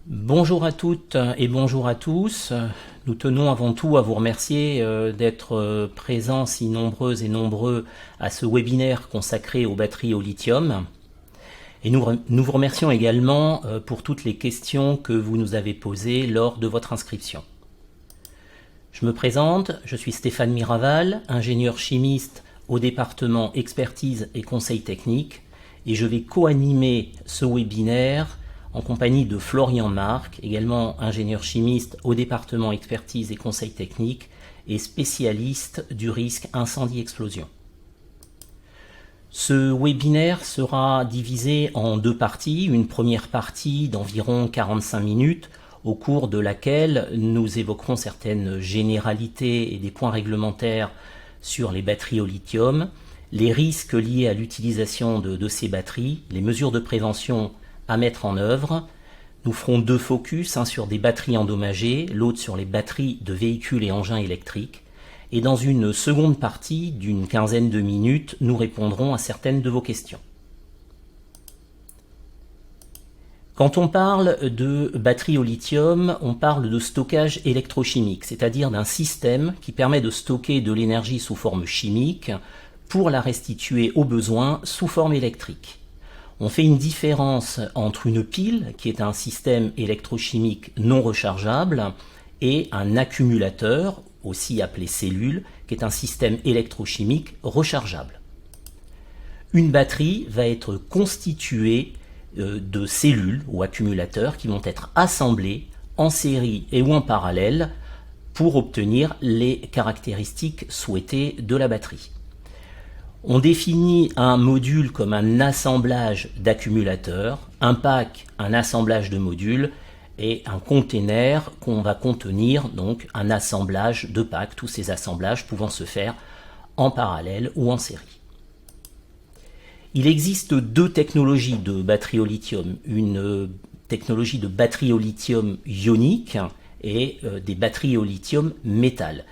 Bonjour à toutes et bonjour à tous. Nous tenons avant tout à vous remercier d'être présents si nombreuses et nombreux à ce webinaire consacré aux batteries au lithium. Et nous vous remercions également pour toutes les questions que vous nous avez posées lors de votre inscription. Je me présente, je suis Stéphane Miraval, ingénieur chimiste au département expertise et conseil technique, et je vais co-animer ce webinaire en compagnie de Florian Marc, également ingénieur chimiste au département expertise et conseil technique et spécialiste du risque incendie-explosion. Ce webinaire sera divisé en deux parties, une première partie d'environ 45 minutes au cours de laquelle nous évoquerons certaines généralités et des points réglementaires sur les batteries au lithium, les risques liés à l'utilisation de ces batteries, les mesures de prévention à mettre en œuvre. Nous ferons deux focus, un sur des batteries endommagées, l'autre sur les batteries de véhicules et engins électriques. Et dans une seconde partie d'une quinzaine de minutes, nous répondrons à certaines de vos questions. Quand on parle de batteries au lithium, on parle de stockage électrochimique, c'est-à-dire d'un système qui permet de stocker de l'énergie sous forme chimique pour la restituer au besoin sous forme électrique. On fait une différence entre une pile, qui est un système électrochimique non rechargeable, et un accumulateur, aussi appelé cellule, qui est un système électrochimique rechargeable. Une batterie va être constituée de cellules ou accumulateurs qui vont être assemblés en série et ou en parallèle pour obtenir les caractéristiques souhaitées de la batterie. On définit un module comme un assemblage d'accumulateurs, un pack, un assemblage de modules, et un container qu'on va contenir donc un assemblage de packs, tous ces assemblages pouvant se faire en parallèle ou en série. Il existe deux technologies de batterie au lithium, une technologie de batterie au lithium ionique et des batteries au lithium métal.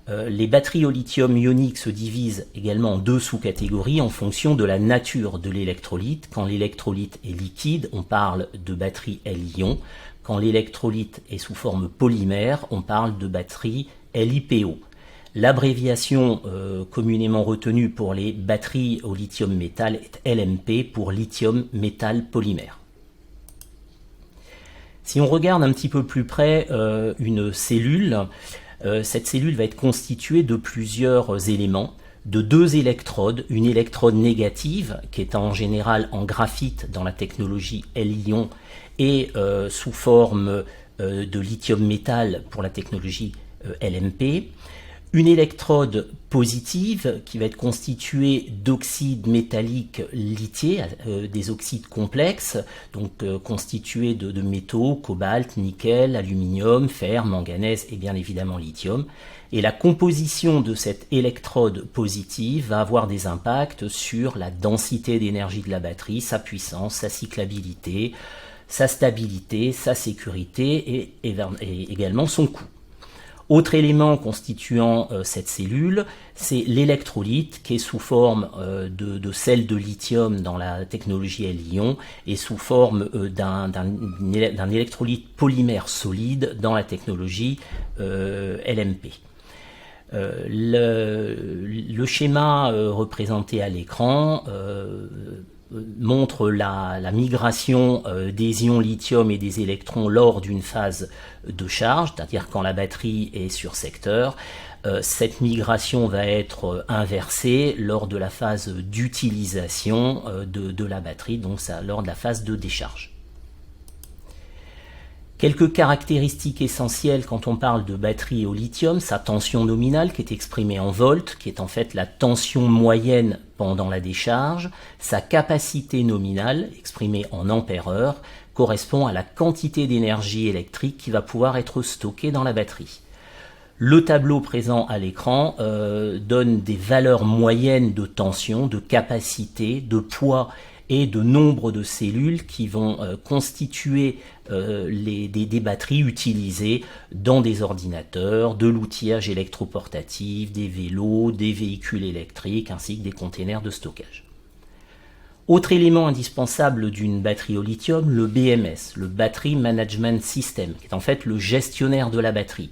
Les batteries au lithium ionique se divisent également en deux sous-catégories en fonction de la nature de l'électrolyte. Quand l'électrolyte est liquide, on parle de batterie L-ion. Quand l'électrolyte est sous forme polymère, on parle de batterie LiPo. L'abréviation communément retenue pour les batteries au lithium métal est LMP pour lithium métal polymère. Si on regarde un petit peu plus près une cellule, cette cellule va être constituée de plusieurs éléments, de deux électrodes, une électrode négative qui est en général en graphite dans la technologie L-ion et sous forme de lithium métal pour la technologie LMP, une électrode positive qui va être constituée d'oxydes métalliques lithiés, des oxydes complexes, donc constitués de métaux, cobalt, nickel, aluminium, fer, manganèse et bien évidemment lithium. Et la composition de cette électrode positive va avoir des impacts sur la densité d'énergie de la batterie, sa puissance, sa cyclabilité, sa stabilité, sa sécurité et également son coût. Autre élément constituant cette cellule, c'est l'électrolyte qui est sous forme de sel de lithium dans la technologie L-ion et sous forme d'un électrolyte polymère solide dans la technologie LMP. Le schéma représenté à l'écran montre la migration des ions lithium et des électrons lors d'une phase de charge, c'est-à-dire quand la batterie est sur secteur. Cette migration va être inversée lors de la phase d'utilisation de la batterie, donc lors de la phase de décharge. Quelques caractéristiques essentielles quand on parle de batterie au lithium, sa tension nominale qui est exprimée en volts, qui est en fait la tension moyenne pendant la décharge, sa capacité nominale exprimée en ampères-heure correspond à la quantité d'énergie électrique qui va pouvoir être stockée dans la batterie. Le tableau présent à l'écran donne des valeurs moyennes de tension, de capacité, de poids et de nombre de cellules qui vont constituer des batteries utilisées dans des ordinateurs, de l'outillage électroportatif, des vélos, des véhicules électriques ainsi que des containers de stockage. Autre élément indispensable d'une batterie au lithium, le BMS, le Battery Management System, qui est en fait le gestionnaire de la batterie.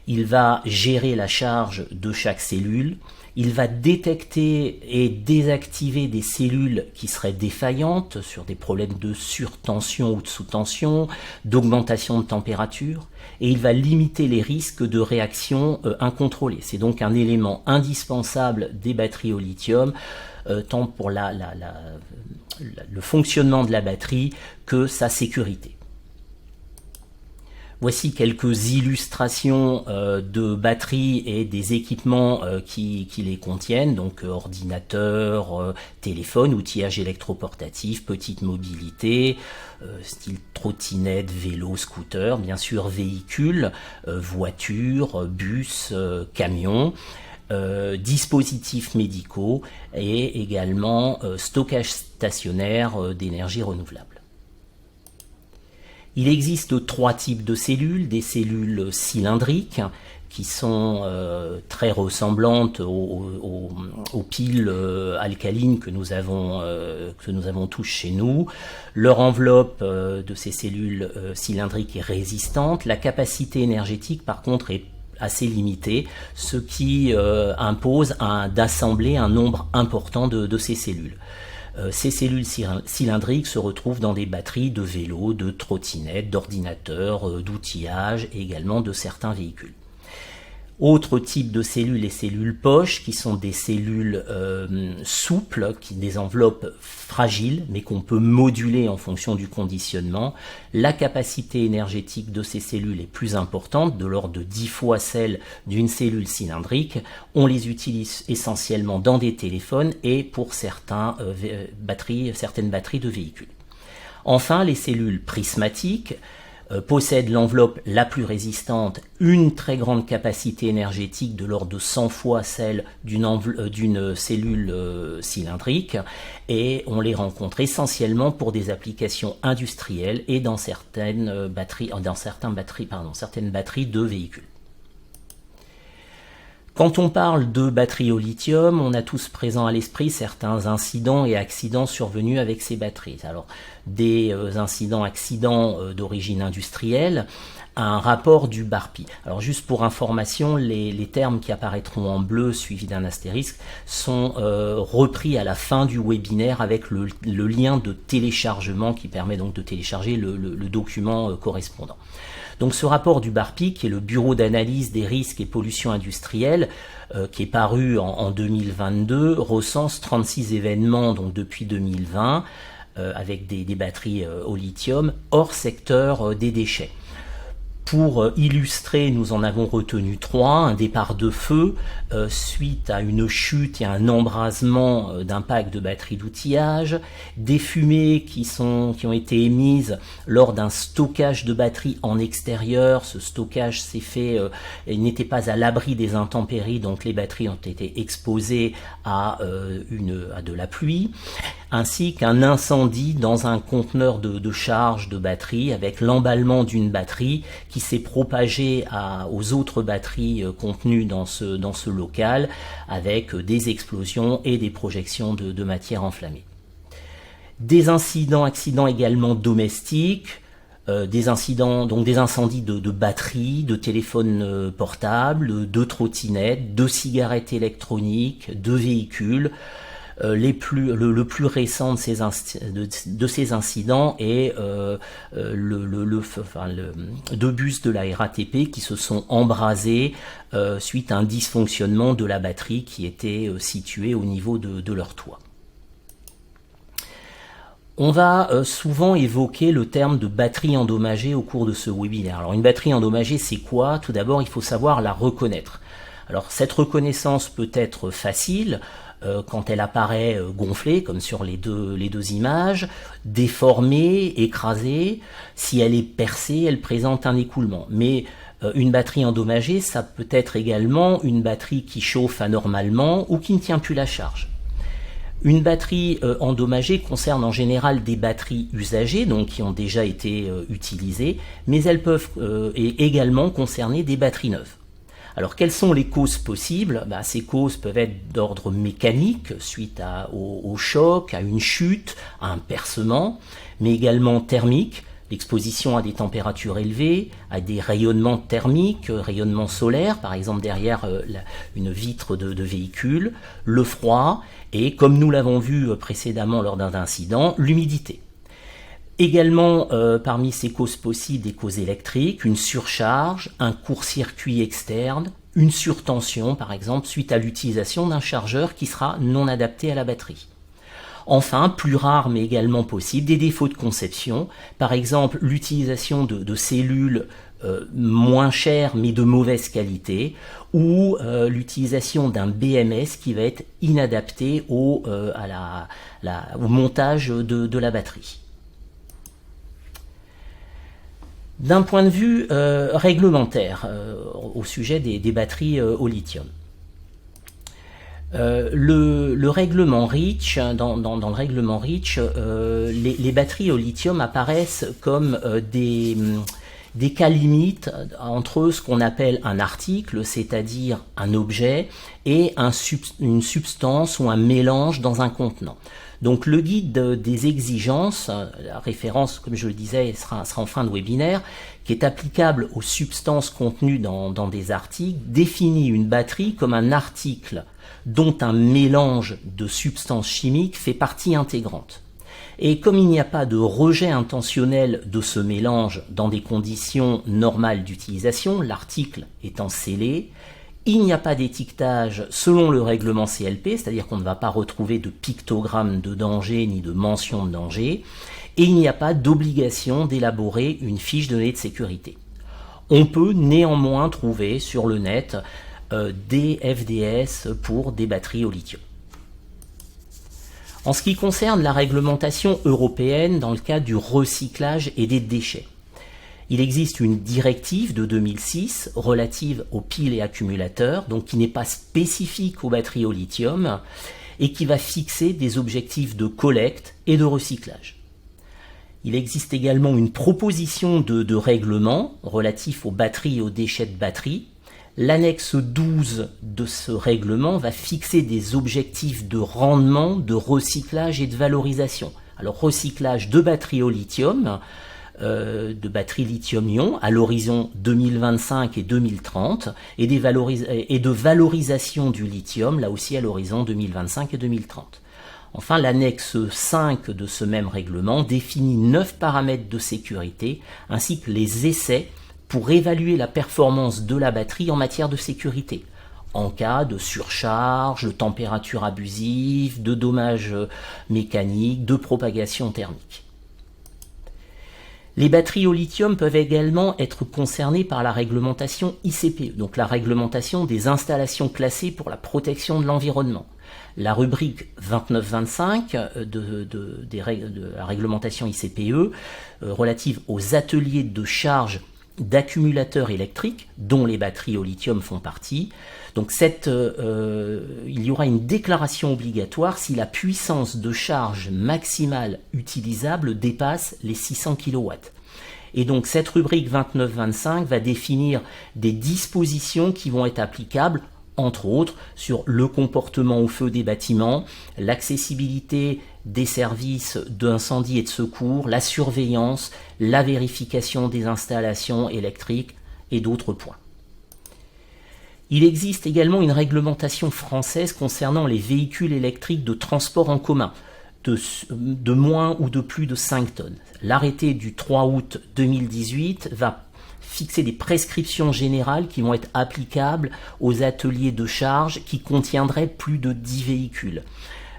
Il va gérer la charge de chaque cellule, il va détecter et désactiver des cellules qui seraient défaillantes sur des problèmes de surtension ou de sous-tension, d'augmentation de température, et il va limiter les risques de réactions incontrôlées. C'est donc un élément indispensable des batteries au lithium, tant pour le fonctionnement de la batterie que sa sécurité. Voici quelques illustrations de batteries et des équipements qui les contiennent, donc ordinateurs, téléphones, outillage électroportatif, petite mobilité, style trottinette, vélo, scooter, bien sûr véhicules, voitures, bus, camions. Dispositifs médicaux et également stockage stationnaire d'énergie renouvelable. Il existe 3 types de cellules, des cellules cylindriques qui sont très ressemblantes aux piles alcalines que nous avons tous chez nous. Leur enveloppe de ces cellules cylindriques est résistante. La capacité énergétique par contre est assez limitée, ce qui impose d'assembler un nombre important de ces cellules. Ces cellules cylindriques se retrouvent dans des batteries de vélos, de trottinettes, d'ordinateurs, d'outillage et également de certains véhicules. Autre type de cellules, les cellules poches, qui sont des cellules souples, des enveloppes fragiles, mais qu'on peut moduler en fonction du conditionnement. La capacité énergétique de ces cellules est plus importante, de l'ordre de 10 fois celle d'une cellule cylindrique. On les utilise essentiellement dans des téléphones et pour certaines batteries de véhicules. Enfin, les cellules prismatiques possède l'enveloppe la plus résistante, une très grande capacité énergétique de l'ordre de 100 fois celle d'une cellule cylindrique, et on les rencontre essentiellement pour des applications industrielles et dans certaines batteries de véhicules. Quand on parle de batteries au lithium, on a tous présent à l'esprit certains incidents et accidents survenus avec ces batteries. Alors, des accidents d'origine industrielle, un rapport du BARPI. Alors, juste pour information, les termes qui apparaîtront en bleu suivis d'un astérisque sont repris à la fin du webinaire avec le lien de téléchargement qui permet donc de télécharger le document correspondant. Donc ce rapport du BARPI, qui est le Bureau d'analyse des risques et pollutions industrielles, qui est paru en 2022, recense 36 événements donc depuis 2020 avec des batteries au lithium hors secteur des déchets. Pour illustrer, nous en avons retenu 3. Un départ de feu suite à une chute et un embrasement d'un pack de batteries d'outillage, des fumées qui ont été émises lors d'un stockage de batteries en extérieur. Ce stockage s'est fait, il n'était pas à l'abri des intempéries, donc les batteries ont été exposées à de la pluie, ainsi qu'un incendie dans un conteneur de charge de batterie avec l'emballement d'une batterie qui s'est propagé aux autres batteries contenues dans ce local avec des explosions et des projections de matière enflammée. Des accidents également domestiques, des incendies de batteries, de téléphones portables, de trottinettes, de cigarettes électroniques, de véhicules. Le plus récent de ces incidents est deux bus de la RATP qui se sont embrasés suite à un dysfonctionnement de la batterie qui était située au niveau de leur toit. On va souvent évoquer le terme de batterie endommagée au cours de ce webinaire. Alors une batterie endommagée, c'est quoi? Tout d'abord, il faut savoir la reconnaître. Alors cette reconnaissance peut être facile quand elle apparaît gonflée, comme sur les deux images, déformée, écrasée. Si elle est percée, elle présente un écoulement. Mais une batterie endommagée, ça peut être également une batterie qui chauffe anormalement ou qui ne tient plus la charge. Une batterie endommagée concerne en général des batteries usagées, donc qui ont déjà été utilisées, mais elles peuvent également concerner des batteries neuves. Alors quelles sont les causes possibles? Ces causes peuvent être d'ordre mécanique, suite au choc, à une chute, à un percement, mais également thermique, l'exposition à des températures élevées, à des rayonnements thermiques, rayonnements solaires, par exemple derrière une vitre de véhicule, le froid, et comme nous l'avons vu précédemment lors d'un incident, l'humidité. Également, parmi ces causes possibles, des causes électriques, une surcharge, un court-circuit externe, une surtension, par exemple, suite à l'utilisation d'un chargeur qui sera non adapté à la batterie. Enfin, plus rare mais également possible, des défauts de conception, par exemple l'utilisation de cellules moins chères mais de mauvaise qualité, ou l'utilisation d'un BMS qui va être inadapté au montage de la batterie. D'un point de vue réglementaire, au sujet des batteries au lithium. Le règlement REACH, dans le règlement REACH, les batteries au lithium apparaissent comme des cas limites entre ce qu'on appelle un article, c'est-à-dire un objet, et une substance ou un mélange dans un contenant. Donc le guide des exigences, la référence, comme je le disais, sera en fin de webinaire, qui est applicable aux substances contenues dans des articles, définit une batterie comme un article dont un mélange de substances chimiques fait partie intégrante. Et comme il n'y a pas de rejet intentionnel de ce mélange dans des conditions normales d'utilisation, l'article étant scellé, il n'y a pas d'étiquetage selon le règlement CLP, c'est-à-dire qu'on ne va pas retrouver de pictogramme de danger ni de mention de danger, et il n'y a pas d'obligation d'élaborer une fiche de données de sécurité. On peut néanmoins trouver sur le net des FDS pour des batteries au lithium. En ce qui concerne la réglementation européenne dans le cadre du recyclage et des déchets, il existe une directive de 2006 relative aux piles et accumulateurs, donc qui n'est pas spécifique aux batteries au lithium et qui va fixer des objectifs de collecte et de recyclage. Il existe également une proposition de règlement relatif aux batteries et aux déchets de batterie. L'annexe 12 de ce règlement va fixer des objectifs de rendement, de recyclage et de valorisation. Alors recyclage de batteries au lithium, de batteries lithium-ion à l'horizon 2025 et 2030 et de valorisation du lithium là aussi à l'horizon 2025 et 2030. Enfin, l'annexe 5 de ce même règlement définit 9 paramètres de sécurité ainsi que les essais pour évaluer la performance de la batterie en matière de sécurité, en cas de surcharge, de température abusive, de dommages mécaniques, de propagation thermique. Les batteries au lithium peuvent également être concernées par la réglementation ICPE, donc la réglementation des installations classées pour la protection de l'environnement. La rubrique 2925 de la réglementation ICPE relative aux ateliers de charge d'accumulateurs électriques, dont les batteries au lithium font partie. Donc il y aura une déclaration obligatoire si la puissance de charge maximale utilisable dépasse les 600 kW. Et donc cette rubrique 2925 va définir des dispositions qui vont être applicables, entre autres, sur le comportement au feu des bâtiments, l'accessibilité des services d'incendie et de secours, la surveillance, la vérification des installations électriques et d'autres points. Il existe également une réglementation française concernant les véhicules électriques de transport en commun, de moins ou de plus de 5 tonnes. L'arrêté du 3 août 2018 va fixer des prescriptions générales qui vont être applicables aux ateliers de charge qui contiendraient plus de 10 véhicules.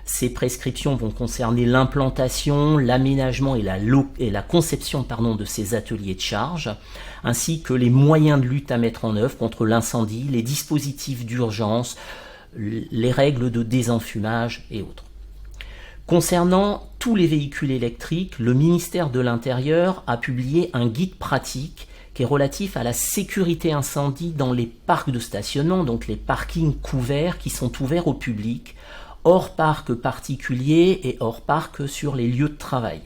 Ces prescriptions vont concerner l'implantation, l'aménagement et la conception de ces ateliers de charge, ainsi que les moyens de lutte à mettre en œuvre contre l'incendie, les dispositifs d'urgence, les règles de désenfumage et autres. Concernant tous les véhicules électriques, le ministère de l'Intérieur a publié un guide pratique qui est relatif à la sécurité incendie dans les parcs de stationnement, donc les parkings couverts qui sont ouverts au public, hors parc particulier et hors parc sur les lieux de travail.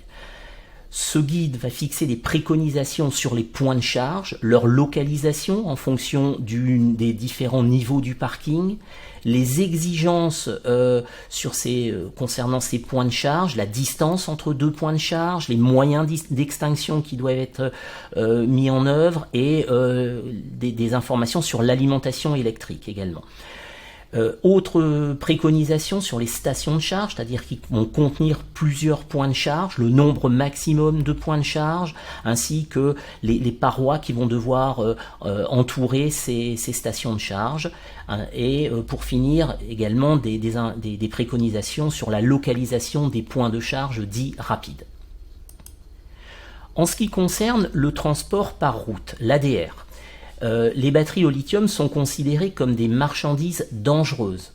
Ce guide va fixer des préconisations sur les points de charge, leur localisation en fonction des différents niveaux du parking, les exigences concernant ces points de charge, la distance entre deux points de charge, les moyens d'extinction qui doivent être mis en œuvre et des informations sur l'alimentation électrique également. Autre préconisation sur les stations de charge, c'est-à-dire qui vont contenir plusieurs points de charge, le nombre maximum de points de charge, ainsi que les parois qui vont devoir entourer ces stations de charge. Et pour finir, également des préconisations sur la localisation des points de charge dits rapides. En ce qui concerne le transport par route, l'ADR, les batteries au lithium sont considérées comme des marchandises dangereuses.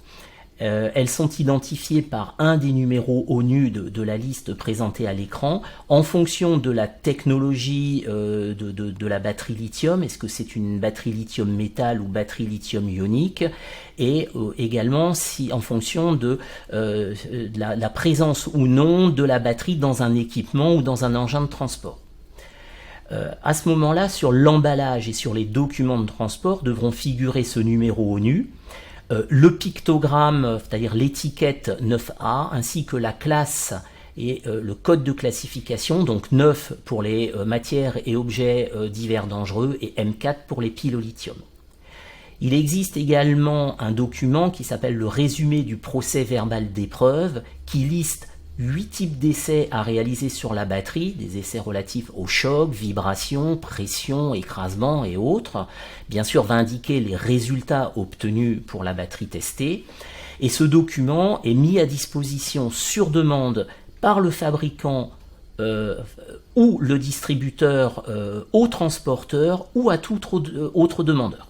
Elles sont identifiées par un des numéros ONU de la liste présentée à l'écran en fonction de la technologie de la batterie lithium. Est-ce que c'est une batterie lithium métal ou batterie lithium ionique, et également en fonction de la présence ou non de la batterie dans un équipement ou dans un engin de transport. À ce moment-là, sur l'emballage et sur les documents de transport devront figurer ce numéro ONU, le pictogramme, c'est-à-dire l'étiquette 9A, ainsi que la classe et le code de classification, donc 9 pour les matières et objets divers dangereux et M4 pour les piles au lithium. Il existe également un document qui s'appelle le résumé du procès verbal d'épreuve, qui liste 8 types d'essais à réaliser sur la batterie, des essais relatifs au choc, vibration, pression, écrasement et autres. Bien sûr, va indiquer les résultats obtenus pour la batterie testée. Et ce document est mis à disposition sur demande par le fabricant ou le distributeur au transporteur ou à tout autre demandeur.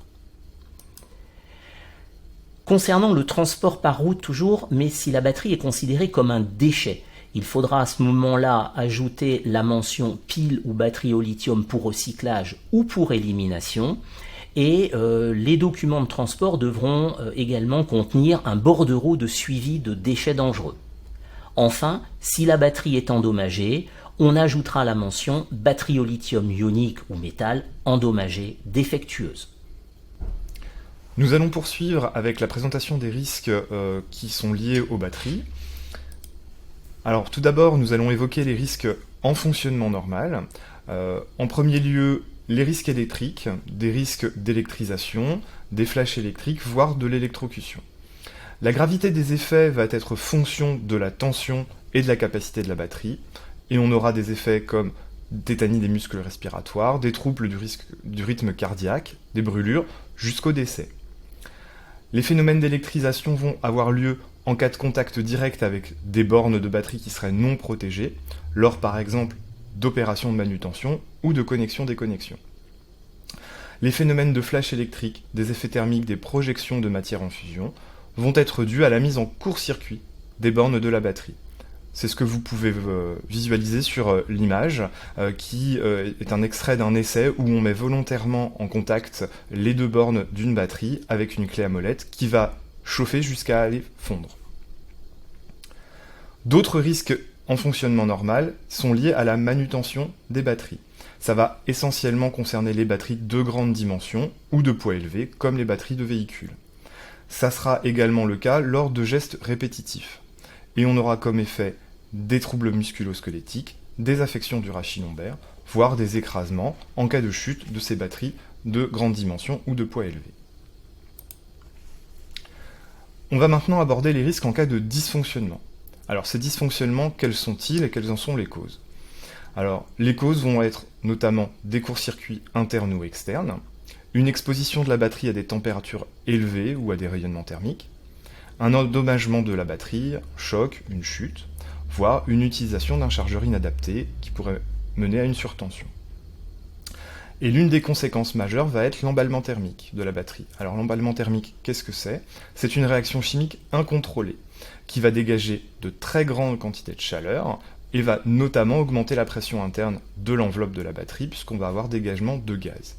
Concernant le transport par route toujours, mais si la batterie est considérée comme un déchet, il faudra à ce moment-là ajouter la mention pile ou batterie au lithium pour recyclage ou pour élimination, et les documents de transport devront également contenir un bordereau de suivi de déchets dangereux. Enfin, si la batterie est endommagée, on ajoutera la mention batterie au lithium ionique ou métal endommagée, défectueuse. Nous allons poursuivre avec la présentation des risques qui sont liés aux batteries. Alors tout d'abord, nous allons évoquer les risques en fonctionnement normal. En premier lieu, les risques électriques, des risques d'électrisation, des flashs électriques, voire de l'électrocution. La gravité des effets va être fonction de la tension et de la capacité de la batterie, et on aura des effets comme tétanie des muscles respiratoires, des troubles du rythme cardiaque, des brûlures, jusqu'au décès. Les phénomènes d'électrisation vont avoir lieu en cas de contact direct avec des bornes de batterie qui seraient non protégées, lors par exemple d'opérations de manutention ou de connexion-déconnexion. Les phénomènes de flash électrique, des effets thermiques, des projections de matière en fusion vont être dus à la mise en court-circuit des bornes de la batterie. C'est ce que vous pouvez visualiser sur l'image, qui est un extrait d'un essai où on met volontairement en contact les deux bornes d'une batterie avec une clé à molette qui va chauffer jusqu'à aller fondre. D'autres risques en fonctionnement normal sont liés à la manutention des batteries. Ça va essentiellement concerner les batteries de grande dimension ou de poids élevé, comme les batteries de véhicules. Ça sera également le cas lors de gestes répétitifs. Et on aura comme effet des troubles musculo-squelettiques, des affections du rachis lombaire, voire des écrasements en cas de chute de ces batteries de grande dimension ou de poids élevé. On va maintenant aborder les risques en cas de dysfonctionnement. Alors ces dysfonctionnements, quels sont-ils et quelles en sont les causes? Alors les causes vont être notamment des courts-circuits internes ou externes, une exposition de la batterie à des températures élevées ou à des rayonnements thermiques, un endommagement de la batterie, un choc, une chute, voire une utilisation d'un chargeur inadapté qui pourrait mener à une surtension. Et l'une des conséquences majeures va être l'emballement thermique de la batterie. Alors l'emballement thermique, qu'est-ce que c'est? C'est une réaction chimique incontrôlée qui va dégager de très grandes quantités de chaleur et va notamment augmenter la pression interne de l'enveloppe de la batterie puisqu'on va avoir dégagement de gaz.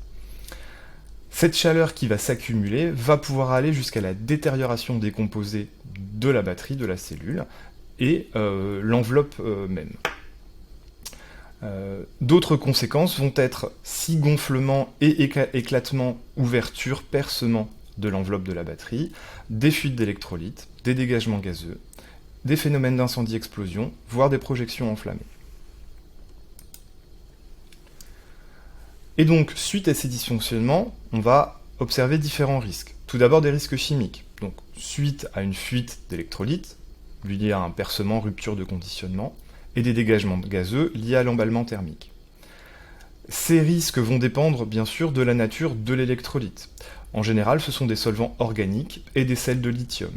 Cette chaleur qui va s'accumuler va pouvoir aller jusqu'à la détérioration des composés de la batterie, de la cellule, et l'enveloppe même. D'autres conséquences vont être si gonflement et éclatement, ouverture, percement de l'enveloppe de la batterie, des fuites d'électrolytes, des dégagements gazeux, des phénomènes d'incendie-explosion, voire des projections enflammées. Et donc, suite à ces dysfonctionnements, on va observer différents risques. Tout d'abord des risques chimiques. Donc, suite à une fuite d'électrolytes, liée à un percement, rupture de conditionnement, et des dégagements gazeux liés à l'emballement thermique. Ces risques vont dépendre bien sûr de la nature de l'électrolyte. En général, ce sont des solvants organiques et des sels de lithium.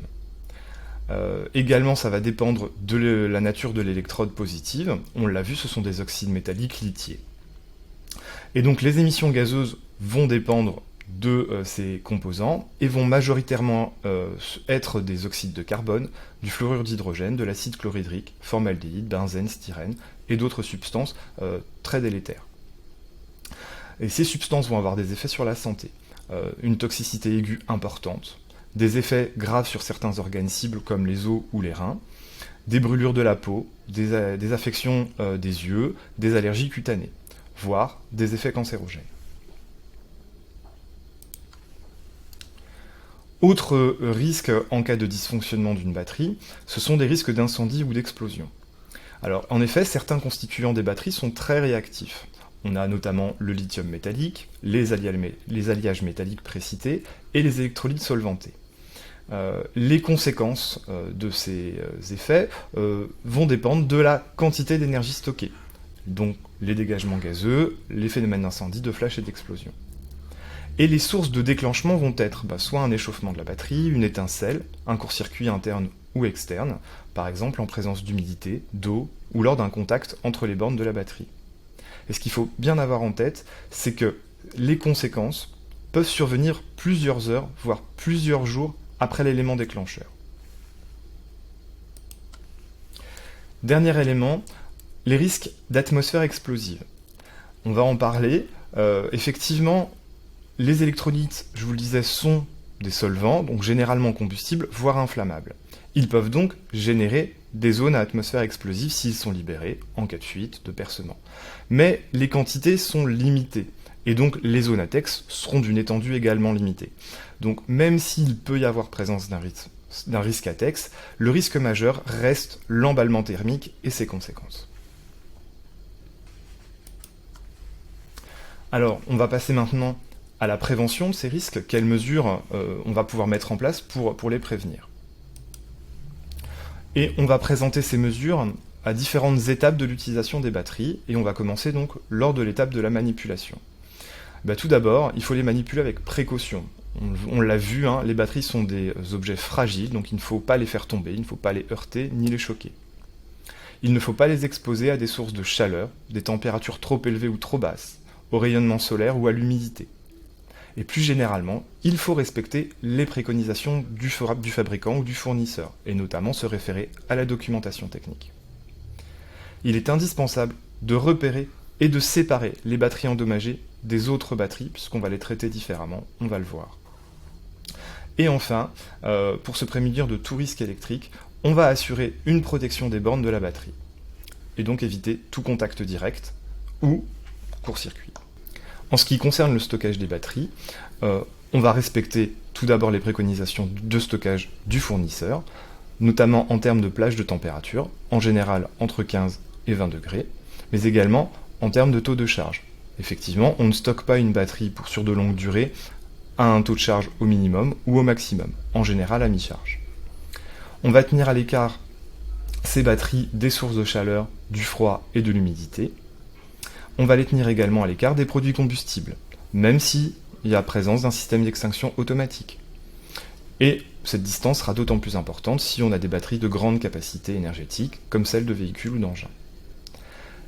Également, ça va dépendre de la nature de l'électrode positive. On l'a vu, ce sont des oxydes métalliques lithiés. Et donc les émissions gazeuses vont dépendre de ces composants et vont majoritairement être des oxydes de carbone, du fluorure d'hydrogène, de l'acide chlorhydrique, formaldéhyde, benzène, styrène et d'autres substances très délétères. Et ces substances vont avoir des effets sur la santé, une toxicité aiguë importante, des effets graves sur certains organes cibles comme les os ou les reins, des brûlures de la peau, des affections des yeux, des allergies cutanées, voire des effets cancérogènes. Autre risque en cas de dysfonctionnement d'une batterie, ce sont des risques d'incendie ou d'explosion. Alors, en effet, certains constituants des batteries sont très réactifs. On a notamment le lithium métallique, les alliages métalliques précités et les électrolytes solvantés. Les conséquences de ces effets vont dépendre de la quantité d'énergie stockée, donc les dégagements gazeux, les phénomènes d'incendie, de flash et d'explosion. Et les sources de déclenchement vont être soit un échauffement de la batterie, une étincelle, un court-circuit interne ou externe, par exemple en présence d'humidité, d'eau ou lors d'un contact entre les bornes de la batterie. Et ce qu'il faut bien avoir en tête, c'est que les conséquences peuvent survenir plusieurs heures, voire plusieurs jours après l'élément déclencheur. Dernier élément, les risques d'atmosphère explosive. On va en parler. Effectivement, les électrolytes, je vous le disais, sont des solvants, donc généralement combustibles, voire inflammables. Ils peuvent donc générer des zones à atmosphère explosive s'ils sont libérés en cas de fuite, de percement. Mais les quantités sont limitées, et donc les zones ATEX seront d'une étendue également limitée. Donc même s'il peut y avoir présence d'un risque ATEX, le risque majeur reste l'emballement thermique et ses conséquences. Alors, on va passer maintenant à la prévention de ces risques. Quelles mesures on va pouvoir mettre en place pour les prévenir? Et on va présenter ces mesures à différentes étapes de l'utilisation des batteries, et on va commencer donc lors de l'étape de la manipulation. Tout d'abord, il faut les manipuler avec précaution. On l'a vu, les batteries sont des objets fragiles, donc il ne faut pas les faire tomber, il ne faut pas les heurter ni les choquer. Il ne faut pas les exposer à des sources de chaleur, des températures trop élevées ou trop basses, au rayonnement solaire ou à l'humidité. Et plus généralement, il faut respecter les préconisations du fabricant ou du fournisseur, et notamment se référer à la documentation technique. Il est indispensable de repérer et de séparer les batteries endommagées des autres batteries, puisqu'on va les traiter différemment, on va le voir. Et enfin, pour se prémunir de tout risque électrique, on va assurer une protection des bornes de la batterie, et donc éviter tout contact direct ou court-circuit. En ce qui concerne le stockage des batteries, on va respecter tout d'abord les préconisations de stockage du fournisseur, notamment en termes de plage de température, en général entre 15 et 20 degrés, mais également en termes de taux de charge. Effectivement, on ne stocke pas une batterie sur de longues durées à un taux de charge au minimum ou au maximum, en général à mi-charge. On va tenir à l'écart ces batteries des sources de chaleur, du froid et de l'humidité. On va les tenir également à l'écart des produits combustibles, même s'il y a présence d'un système d'extinction automatique. Et cette distance sera d'autant plus importante si on a des batteries de grande capacité énergétique, comme celles de véhicules ou d'engins.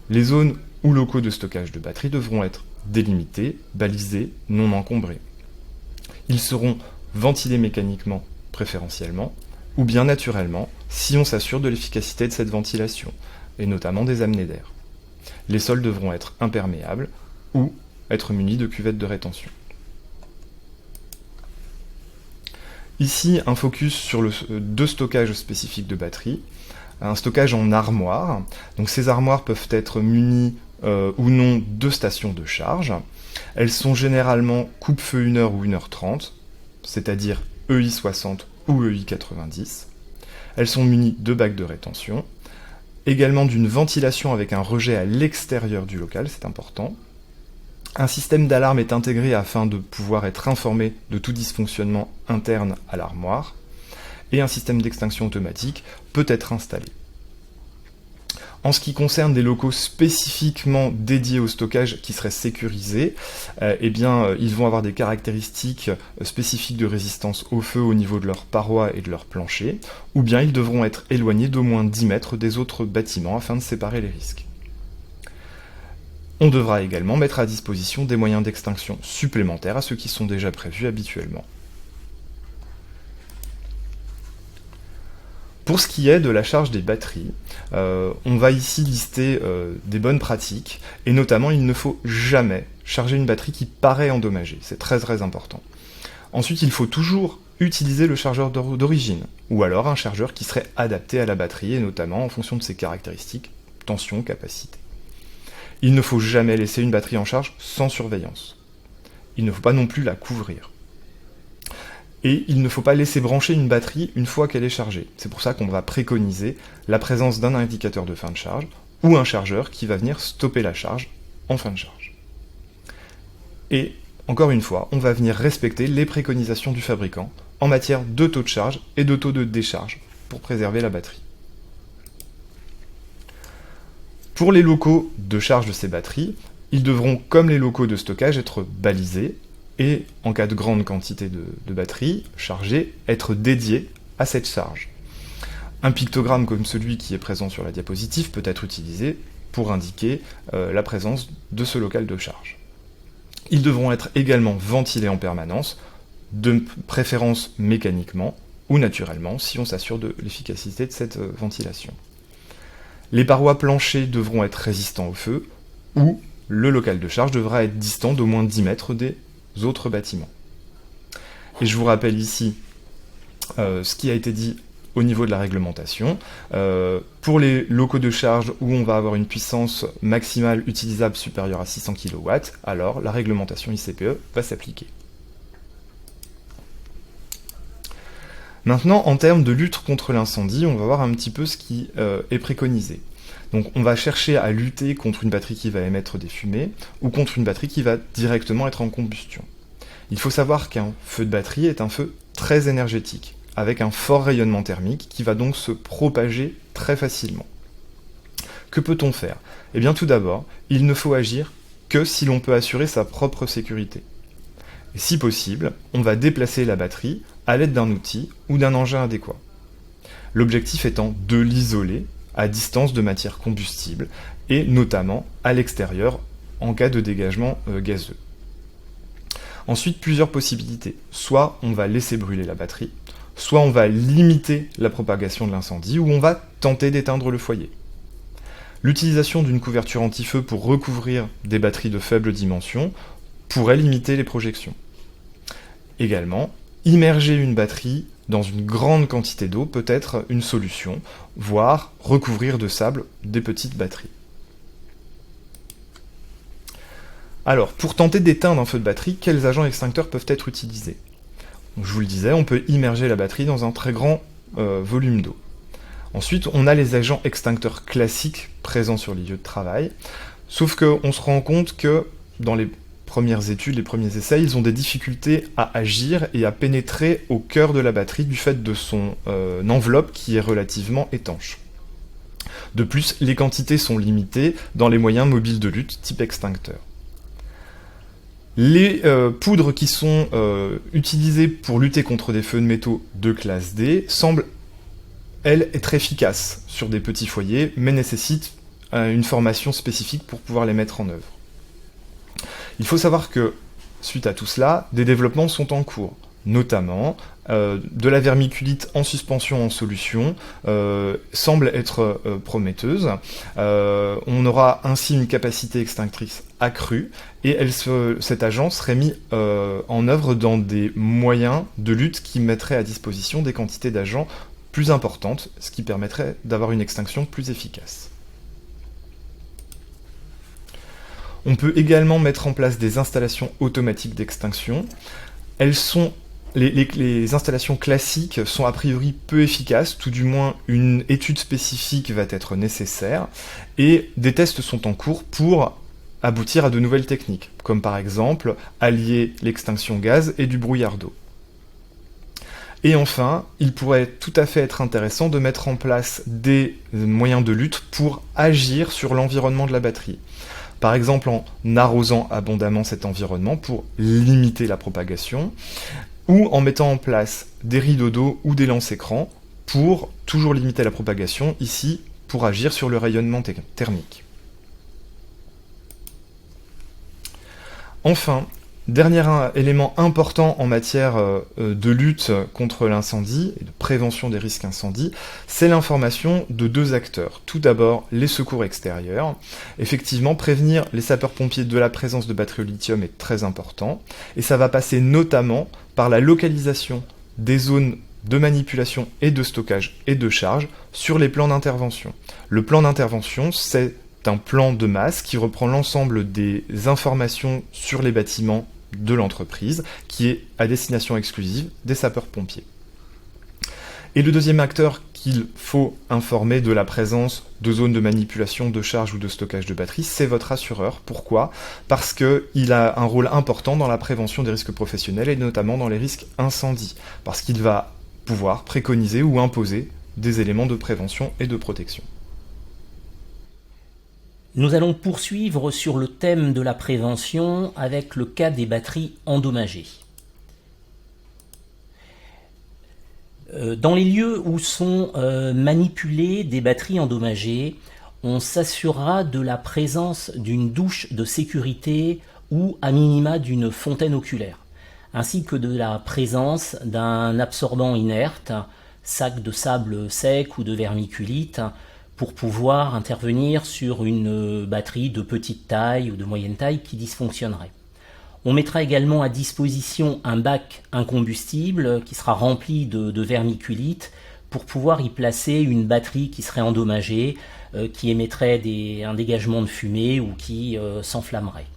Les zones ou locaux de stockage de batteries devront être délimités, balisés, non encombrés. Ils seront ventilés mécaniquement, préférentiellement, ou bien naturellement, si on s'assure de l'efficacité de cette ventilation, et notamment des amenées d'air. Les sols devront être imperméables ou être munis de cuvettes de rétention. Ici, un focus sur deux stockages spécifiques de batteries. Un stockage en armoire. Donc ces armoires peuvent être munies ou non de stations de charge. Elles sont généralement coupe-feu 1h ou 1h30, c'est-à-dire EI60 ou EI90. Elles sont munies de bacs de rétention, également d'une ventilation avec un rejet à l'extérieur du local, c'est important. Un système d'alarme est intégré afin de pouvoir être informé de tout dysfonctionnement interne à l'armoire, et un système d'extinction automatique peut être installé. En ce qui concerne des locaux spécifiquement dédiés au stockage qui seraient sécurisés, ils vont avoir des caractéristiques spécifiques de résistance au feu au niveau de leurs parois et de leurs planchers, ou bien ils devront être éloignés d'au moins 10 mètres des autres bâtiments afin de séparer les risques. On devra également mettre à disposition des moyens d'extinction supplémentaires à ceux qui sont déjà prévus habituellement. Pour ce qui est de la charge des batteries, on va ici lister des bonnes pratiques, et notamment il ne faut jamais charger une batterie qui paraît endommagée, c'est très très important. Ensuite, il faut toujours utiliser le chargeur d'origine, ou alors un chargeur qui serait adapté à la batterie, et notamment en fonction de ses caractéristiques, tension, capacité. Il ne faut jamais laisser une batterie en charge sans surveillance. Il ne faut pas non plus la couvrir. Et il ne faut pas laisser brancher une batterie une fois qu'elle est chargée. C'est pour ça qu'on va préconiser la présence d'un indicateur de fin de charge ou un chargeur qui va venir stopper la charge en fin de charge. Et encore une fois, on va venir respecter les préconisations du fabricant en matière de taux de charge et de taux de décharge pour préserver la batterie. Pour les locaux de charge de ces batteries, ils devront, comme les locaux de stockage, être balisés et, en cas de grande quantité de batteries chargées, être dédiés à cette charge. Un pictogramme comme celui qui est présent sur la diapositive peut être utilisé pour indiquer la présence de ce local de charge. Ils devront être également ventilés en permanence, de préférence mécaniquement ou naturellement, si on s'assure de l'efficacité de cette ventilation. Les parois planchées devront être résistants au feu, ou le local de charge devra être distant d'au moins 10 mètres des autres bâtiments. Et je vous rappelle ici ce qui a été dit au niveau de la réglementation. Pour les locaux de charge où on va avoir une puissance maximale utilisable supérieure à 600 kW, alors la réglementation ICPE va s'appliquer. Maintenant, en termes de lutte contre l'incendie, on va voir un petit peu ce qui est préconisé. Donc on va chercher à lutter contre une batterie qui va émettre des fumées ou contre une batterie qui va directement être en combustion. Il faut savoir qu'un feu de batterie est un feu très énergétique, avec un fort rayonnement thermique qui va donc se propager très facilement. Que peut-on faire ? Eh bien tout d'abord, il ne faut agir que si l'on peut assurer sa propre sécurité. Et si possible, on va déplacer la batterie à l'aide d'un outil ou d'un engin adéquat. L'objectif étant de l'isoler à distance de matière combustible, et notamment à l'extérieur en cas de dégagement gazeux. Ensuite, plusieurs possibilités. Soit on va laisser brûler la batterie, soit on va limiter la propagation de l'incendie, ou on va tenter d'éteindre le foyer. L'utilisation d'une couverture anti-feu pour recouvrir des batteries de faible dimension pourrait limiter les projections. Également, immerger une batterie dans une grande quantité d'eau peut être une solution, voire recouvrir de sable des petites batteries. Alors, pour tenter d'éteindre un feu de batterie, quels agents extincteurs peuvent être utilisés ? Donc, je vous le disais, on peut immerger la batterie dans un très grand volume d'eau. Ensuite, on a les agents extincteurs classiques présents sur les lieux de travail, sauf qu'on se rend compte que dans les premières études, les premiers essais, ils ont des difficultés à agir et à pénétrer au cœur de la batterie du fait de son enveloppe qui est relativement étanche. De plus, les quantités sont limitées dans les moyens mobiles de lutte type extincteur. Les poudres qui sont utilisées pour lutter contre des feux de métaux de classe D semblent, elles, être efficaces sur des petits foyers, mais nécessitent une formation spécifique pour pouvoir les mettre en œuvre. Il faut savoir que, suite à tout cela, des développements sont en cours, notamment de la vermiculite en suspension en solution semble être prometteuse. On aura ainsi une capacité extinctrice accrue, et cet agent serait mis en œuvre dans des moyens de lutte qui mettraient à disposition des quantités d'agents plus importantes, ce qui permettrait d'avoir une extinction plus efficace. On peut également mettre en place des installations automatiques d'extinction. Les installations classiques sont a priori peu efficaces, tout du moins une étude spécifique va être nécessaire, et des tests sont en cours pour aboutir à de nouvelles techniques, comme par exemple allier l'extinction gaz et du brouillard d'eau. Et enfin, il pourrait tout à fait être intéressant de mettre en place des moyens de lutte pour agir sur l'environnement de la batterie. Par exemple en arrosant abondamment cet environnement pour limiter la propagation, ou en mettant en place des rideaux d'eau ou des lance-écrans pour toujours limiter la propagation, ici pour agir sur le rayonnement thermique. Enfin, dernier élément important en matière de lutte contre l'incendie et de prévention des risques incendies, c'est l'information de deux acteurs. Tout d'abord, les secours extérieurs. Effectivement, prévenir les sapeurs-pompiers de la présence de batteries au lithium est très important, et ça va passer notamment par la localisation des zones de manipulation et de stockage et de charge sur les plans d'intervention. Le plan d'intervention, c'est un plan de masse qui reprend l'ensemble des informations sur les bâtiments de l'entreprise, qui est à destination exclusive des sapeurs-pompiers. Et le deuxième acteur qu'il faut informer de la présence de zones de manipulation, de charge ou de stockage de batterie, c'est votre assureur. Pourquoi ? Parce qu'il a un rôle important dans la prévention des risques professionnels et notamment dans les risques incendies. Parce qu'il va pouvoir préconiser ou imposer des éléments de prévention et de protection. Nous allons poursuivre sur le thème de la prévention avec le cas des batteries endommagées. Dans les lieux où sont manipulées des batteries endommagées, on s'assurera de la présence d'une douche de sécurité ou à minima d'une fontaine oculaire, ainsi que de la présence d'un absorbant inerte, sac de sable sec ou de vermiculite, pour pouvoir intervenir sur une batterie de petite taille ou de moyenne taille qui dysfonctionnerait. On mettra également à disposition un bac incombustible qui sera rempli de vermiculite pour pouvoir y placer une batterie qui serait endommagée, qui émettrait un dégagement de fumée ou qui s'enflammerait.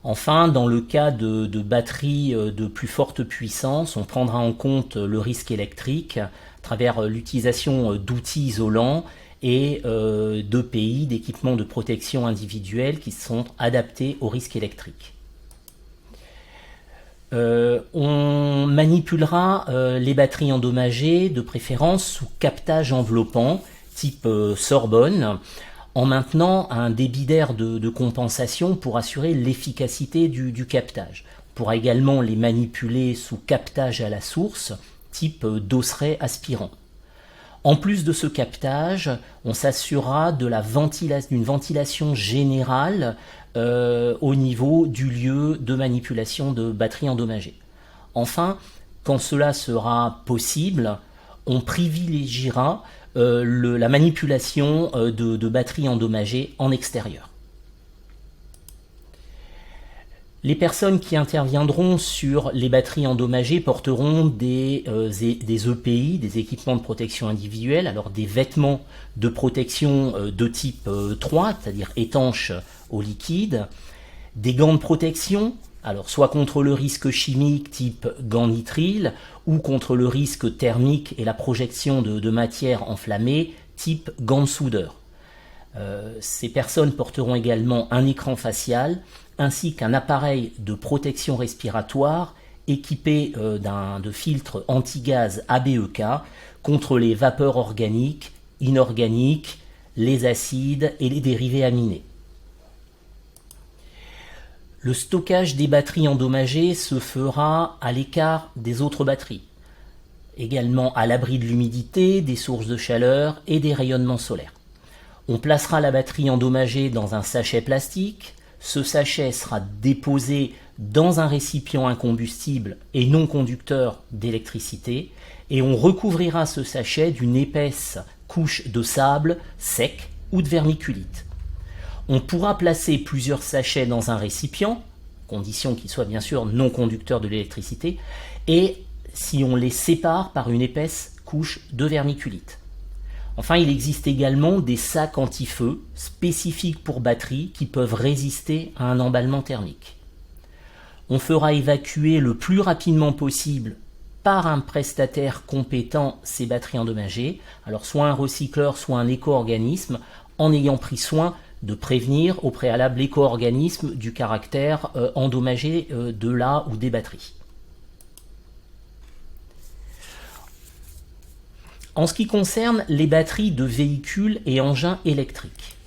Enfin, dans le cas de batteries de plus forte puissance, on prendra en compte le risque électrique à travers l'utilisation d'outils isolants et d'EPI, d'équipements de protection individuels qui sont adaptés au risque électrique. On manipulera les batteries endommagées de préférence sous captage enveloppant type Sorbonne en maintenant un débit d'air de compensation pour assurer l'efficacité du captage. On pourra également les manipuler sous captage à la source type Dosseret aspirant. En plus de ce captage, on s'assurera d'une ventilation générale au niveau du lieu de manipulation de batteries endommagées. Enfin, quand cela sera possible, on privilégiera la manipulation de batteries endommagées en extérieur. Les personnes qui interviendront sur les batteries endommagées porteront des EPI, des équipements de protection individuelle, alors des vêtements de protection de type 3, c'est-à-dire étanches au liquide, des gants de protection, alors soit contre le risque chimique type gants nitrile, ou contre le risque thermique et la projection de matière enflammée type gants de soudeur. Ces personnes porteront également un écran facial ainsi qu'un appareil de protection respiratoire équipé de filtres anti-gaz ABEK contre les vapeurs organiques, inorganiques, les acides et les dérivés aminés. Le stockage des batteries endommagées se fera à l'écart des autres batteries, également à l'abri de l'humidité, des sources de chaleur et des rayonnements solaires. On placera la batterie endommagée dans un sachet plastique. Ce sachet sera déposé dans un récipient incombustible et non conducteur d'électricité et on recouvrira ce sachet d'une épaisse couche de sable sec ou de vermiculite. On pourra placer plusieurs sachets dans un récipient, condition qu'il soit bien sûr non conducteur de l'électricité, et si on les sépare par une épaisse couche de vermiculite. Enfin, il existe également des sacs anti-feu spécifiques pour batterie qui peuvent résister à un emballement thermique. On fera évacuer le plus rapidement possible par un prestataire compétent ces batteries endommagées, alors soit un recycleur, soit un éco-organisme, en ayant pris soin de prévenir au préalable l'éco-organisme du caractère endommagé de la ou des batteries. En ce qui concerne les batteries de véhicules et engins électriques,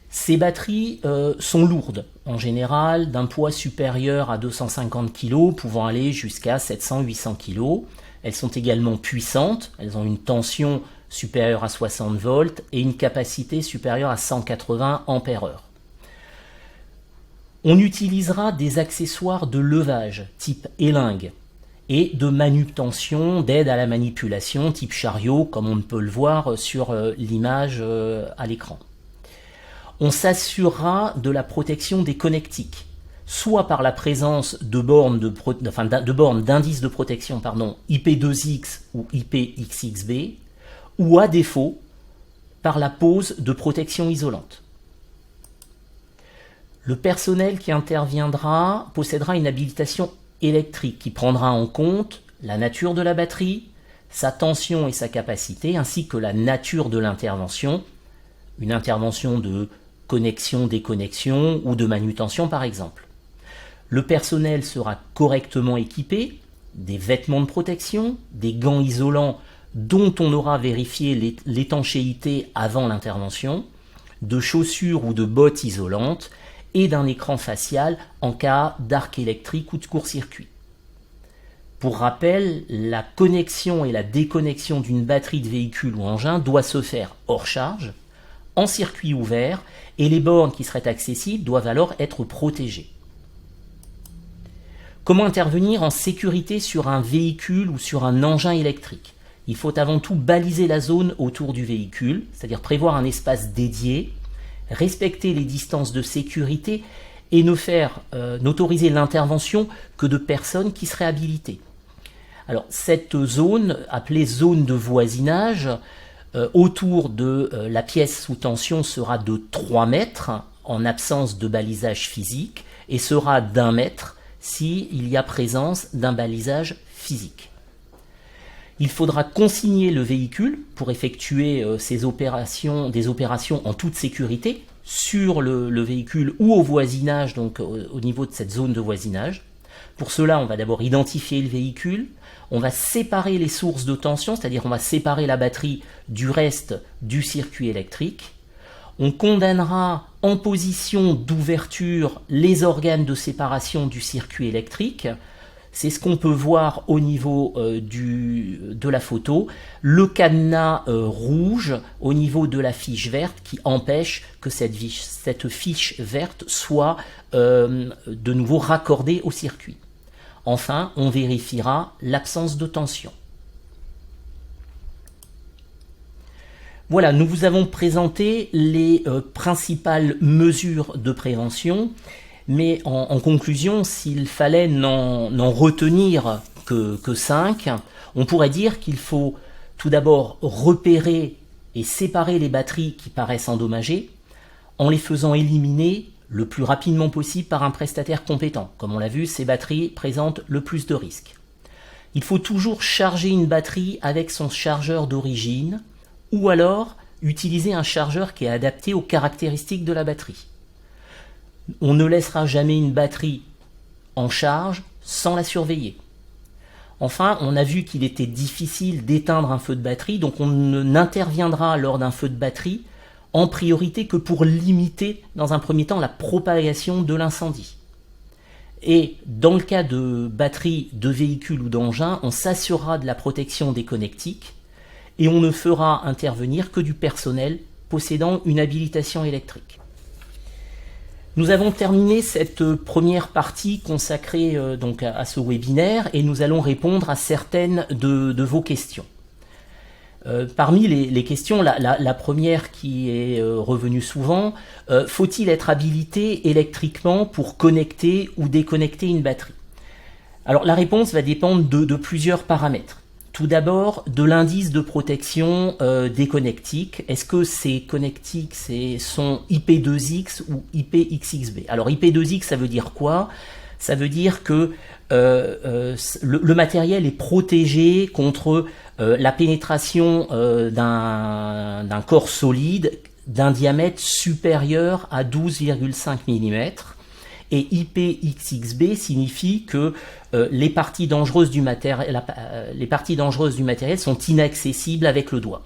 ces batteries sont lourdes, en général d'un poids supérieur à 250 kg, pouvant aller jusqu'à 700-800 kg. Elles sont également puissantes, elles ont une tension supérieure à 60 volts et une capacité supérieure à 180 ampères-heure. On utilisera des accessoires de levage type élingue et de manutention, d'aide à la manipulation type chariot, comme on peut le voir sur l'image à l'écran. On s'assurera de la protection des connectiques, soit par la présence de bornes d'indices de protection IP2X ou IPXXB, ou à défaut par la pose de protection isolante. Le personnel qui interviendra possédera une habilitation électrique qui prendra en compte la nature de la batterie, sa tension et sa capacité, ainsi que la nature de l'intervention, une intervention de connexion, déconnexion ou de manutention par exemple. Le personnel sera correctement équipé, des vêtements de protection, des gants isolants dont on aura vérifié l'étanchéité avant l'intervention, de chaussures ou de bottes isolantes et d'un écran facial en cas d'arc électrique ou de court-circuit. Pour rappel, la connexion et la déconnexion d'une batterie de véhicule ou engin doit se faire hors charge, en circuit ouvert, et les bornes qui seraient accessibles doivent alors être protégées. Comment intervenir en sécurité sur un véhicule ou sur un engin électrique? Il faut avant tout baliser la zone autour du véhicule, c'est-à-dire prévoir un espace dédié, respecter les distances de sécurité et n'autoriser l'intervention que de personnes qui seraient habilitées. Alors cette zone, appelée zone de voisinage, autour de la pièce sous tension sera de 3 mètres en absence de balisage physique et sera d'1 mètre s'il y a présence d'un balisage physique. Il faudra consigner le véhicule pour effectuer des opérations en toute sécurité sur le véhicule ou au voisinage, donc au niveau de cette zone de voisinage. Pour cela, on va d'abord identifier le véhicule, on va séparer les sources de tension, c'est-à-dire on va séparer la batterie du reste du circuit électrique. On condamnera en position d'ouverture les organes de séparation du circuit électrique. C'est ce qu'on peut voir au niveau de la photo. Le cadenas rouge au niveau de la fiche verte qui empêche que cette fiche verte soit de nouveau raccordée au circuit. Enfin, on vérifiera l'absence de tension. Voilà, nous vous avons présenté les principales mesures de prévention. Mais en conclusion, s'il fallait n'en retenir que 5, on pourrait dire qu'il faut tout d'abord repérer et séparer les batteries qui paraissent endommagées en les faisant éliminer le plus rapidement possible par un prestataire compétent. Comme on l'a vu, ces batteries présentent le plus de risques. Il faut toujours charger une batterie avec son chargeur d'origine ou alors utiliser un chargeur qui est adapté aux caractéristiques de la batterie. On ne laissera jamais une batterie en charge sans la surveiller. Enfin, on a vu qu'il était difficile d'éteindre un feu de batterie, donc on n'interviendra lors d'un feu de batterie en priorité que pour limiter, dans un premier temps, la propagation de l'incendie. Et dans le cas de batteries de véhicules ou d'engins, on s'assurera de la protection des connectiques et on ne fera intervenir que du personnel possédant une habilitation électrique. Nous avons terminé cette première partie consacrée donc à ce webinaire et nous allons répondre à certaines de vos questions. Parmi les questions, la première qui est revenue souvent, faut-il être habilité électriquement pour connecter ou déconnecter une batterie? Alors la réponse va dépendre de plusieurs paramètres. Tout d'abord, de l'indice de protection des connectiques. Est-ce que ces connectiques sont IP2X ou IPXXB? Alors IP2X, ça veut dire quoi? Ça veut dire que le matériel est protégé contre la pénétration d'un corps solide d'un diamètre supérieur à 12,5 mm. Et IPXXB signifie que les parties dangereuses du matériel sont inaccessibles avec le doigt.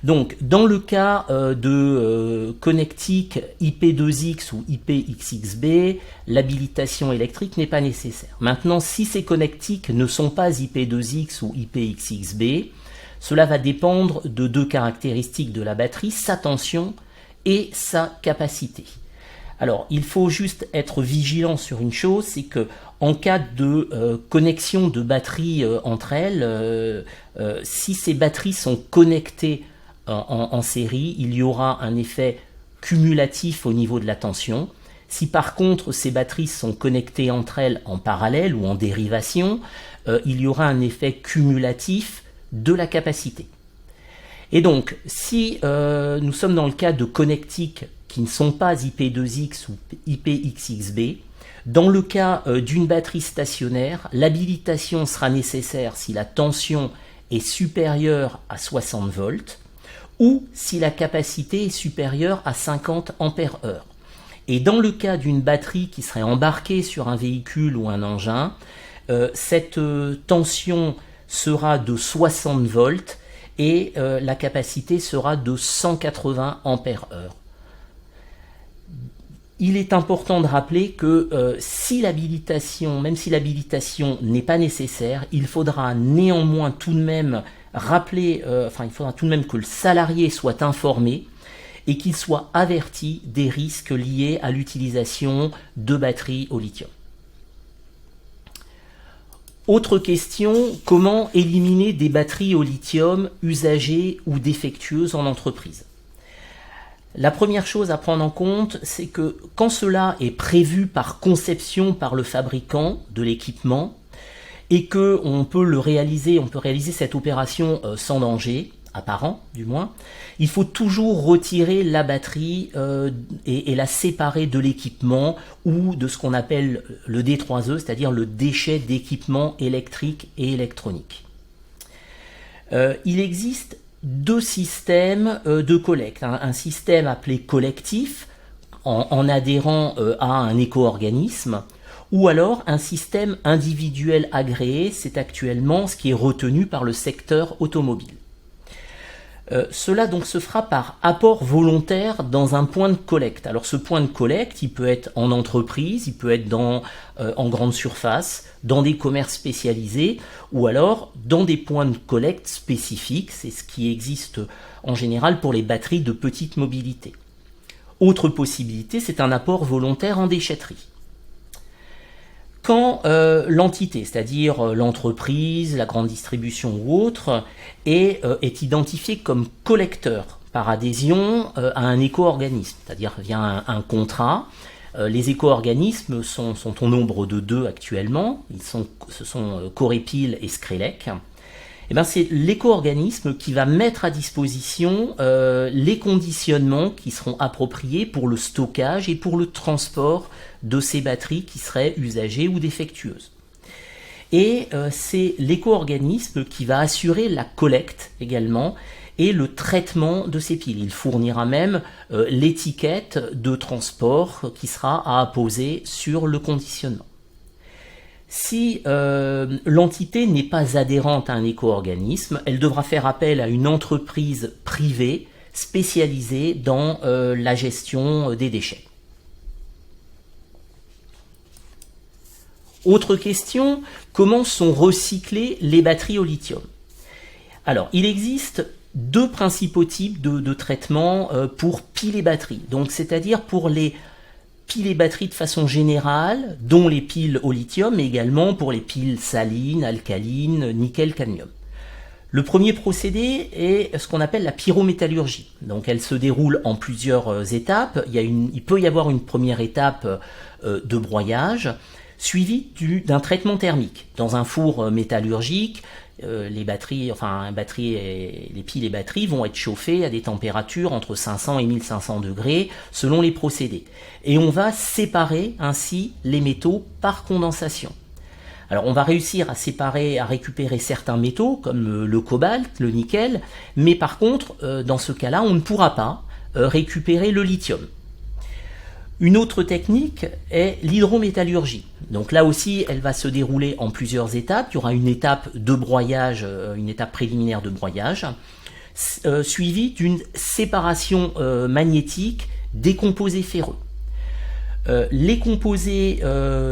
Donc, dans le cas de connectiques IP2X ou IPXXB, l'habilitation électrique n'est pas nécessaire. Maintenant, si ces connectiques ne sont pas IP2X ou IPXXB, cela va dépendre de deux caractéristiques de la batterie, sa tension et sa capacité. Alors, il faut juste être vigilant sur une chose, c'est que en cas de connexion de batteries entre elles, si ces batteries sont connectées en série, il y aura un effet cumulatif au niveau de la tension. Si par contre ces batteries sont connectées entre elles en parallèle ou en dérivation, il y aura un effet cumulatif de la capacité. Et donc, si nous sommes dans le cas de connectiques qui ne sont pas IP2X ou IPXXB, dans le cas d'une batterie stationnaire, l'habilitation sera nécessaire si la tension est supérieure à 60 volts ou si la capacité est supérieure à 50 ampères heure. Et dans le cas d'une batterie qui serait embarquée sur un véhicule ou un engin, cette tension sera de 60 volts et la capacité sera de 180 ampères heure. Il est important de rappeler que même si l'habilitation n'est pas nécessaire, il faudra néanmoins tout de même il faudra tout de même que le salarié soit informé et qu'il soit averti des risques liés à l'utilisation de batteries au lithium. Autre question, comment éliminer des batteries au lithium usagées ou défectueuses en entreprise? La première chose à prendre en compte, c'est que quand cela est prévu par conception par le fabricant de l'équipement et qu'on peut réaliser cette opération sans danger, apparent du moins, il faut toujours retirer la batterie et la séparer de l'équipement ou de ce qu'on appelle le D3E, c'est-à-dire le déchet d'équipement électrique et électronique. Il existe deux systèmes de collecte. Un système appelé collectif, en adhérant à un éco-organisme, ou alors un système individuel agréé, c'est actuellement ce qui est retenu par le secteur automobile. Cela donc se fera par apport volontaire dans un point de collecte. Alors ce point de collecte, il peut être en entreprise, il peut être en grande surface, dans des commerces spécialisés, ou alors dans des points de collecte spécifiques. C'est ce qui existe en général pour les batteries de petite mobilité. Autre possibilité, c'est un apport volontaire en déchetterie. Quand l'entité, c'est-à-dire l'entreprise, la grande distribution ou autre, est identifiée comme collecteur par adhésion à un éco-organisme, c'est-à-dire via un contrat, les éco-organismes sont au nombre de 2 actuellement, ce sont Corepil et Screlec. C'est l'éco-organisme qui va mettre à disposition les conditionnements qui seront appropriés pour le stockage et pour le transport de ces batteries qui seraient usagées ou défectueuses. Et c'est l'éco-organisme qui va assurer la collecte également et le traitement de ces piles. Il fournira même l'étiquette de transport qui sera à apposer sur le conditionnement. Si l'entité n'est pas adhérente à un éco-organisme, elle devra faire appel à une entreprise privée spécialisée dans la gestion des déchets. Autre question, comment sont recyclées les batteries au lithium? Alors, il existe 2 principaux types de traitements pour piles et batteries. Donc, c'est-à-dire pour les piles et batteries de façon générale, dont les piles au lithium, mais également pour les piles salines, alcalines, nickel, cadmium. Le premier procédé est ce qu'on appelle la pyrométallurgie. Donc elle se déroule en plusieurs étapes. Il peut y avoir une première étape de broyage. suivi d'un traitement thermique. Dans un four métallurgique, les piles et batteries vont être chauffées à des températures entre 500 et 1500 degrés selon les procédés. Et on va séparer ainsi les métaux par condensation. Alors on va réussir à récupérer certains métaux comme le cobalt, le nickel, mais par contre, dans ce cas-là, on ne pourra pas récupérer le lithium. Une autre technique est l'hydrométallurgie. Donc là aussi, elle va se dérouler en plusieurs étapes. Il y aura une étape de broyage, une étape préliminaire de broyage, suivie d'une séparation magnétique des composés ferreux. Les composés